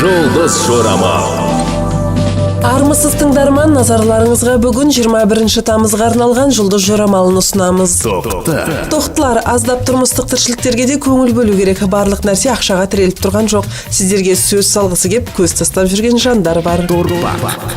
Жұлдыз жорамал. Армысыз тыңдарман, назарларыңызға бүгін 21 тамызға арналған жұлдыз жорамалын ұсынамыз. Тоқтылар, аздап тұрмыстық тіршіліктерге де көңіл бөлу керек. Барлық нәрсе ақшаға тіреліп тұрған жоқ. Сіздерге сөз салғысы кеп, көз тастап жүрген жандар бар.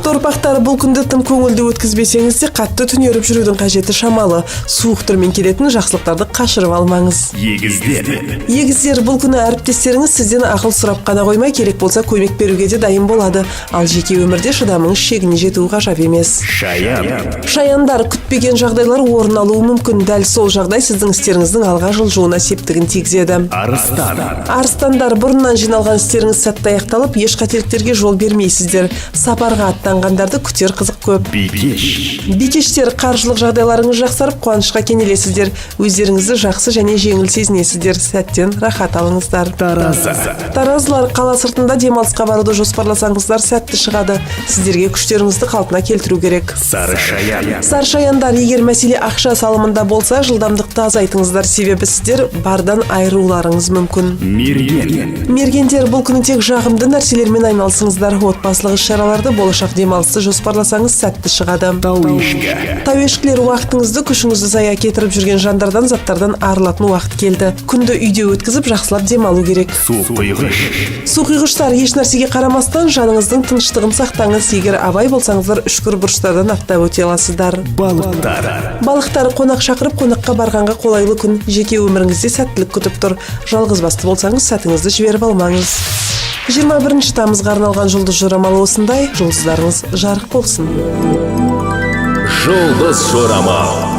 Торпақтар, бұл күнді тым көңілді өткізбесеңіз де қатты түнеріп жүрудің қажеті шамалы. Суық түрмен келетін жақсылықтарды қашырып алмаңыз. Егіздер, бұл күні әріптестеріңіз сізден ақыл сұрап қана қоймай, керек болса көмек беруге де дайын болады. Ал жеке өмірде шыдамыңыз шегіне жетуі ғажап емес. Шаяндар, күтпеген жағдайлар орын алуы мүмкін. Дәл сол жағдай сіздің істеріңіздің алға жылжуына септігін тигізеді. Арыстандар, бұрыннан жиналған істеріңіз сәтті аяқталып, еш қателіктерге жол бермейсіздер. Сапарға аттанғандарды күтер қызық көп. Бикештер, қаржылық жағдайларыңыз жақсарып, қуанышқа кенелесіздер. Өздеріңізді жақсы және жеңіл сезінесіздер. Сәттен рахат алыңыздар. Таразылар, қала сыртында демалысқа баруды жоспарласаңыздар сәтті шығады. Сіздерге күштеріңізді қалпына келтіру керек. Саршаяндар, егер мәселе ақша салымында болса, жылдамдықты азайтыңыздар, себебі сіздер бардан айырыларыңыз мүмкін. Мергендер, бұл күні тек жағымды нәрселермен айналысыңыздар. Отбасылық іс-шараларды, болашақ демалысты жоспарласаңыз сәтті шығады. Тауешкілер, уақытыңызды, күшіңізді зая кетіріп жүрген жандардан, заттардан арылатын уақыт келді. Күнді үйде өткізіп, жақсылап демалу керек. Суқиғыштар, еш нәрсеге қарамастан жаныңыздың тыныштығын сақтаңыз. Егер абай болсаңыздар, үшкір бұрыштардан аттап өте аласыздар. Балықтар, қонақ шақырып, қонаққа барғанға қолайлы күн. Жеке өміріңізде сәттілік күтіп тұр. Жалғызбасты болсаңыз, сәтіңізді жіберіп алмаңыз. 21 тамызға арналған жұлдыз жорамалы осындай. Жұлдыздарыңыз жарық болсын. Жұлдыз жорамал.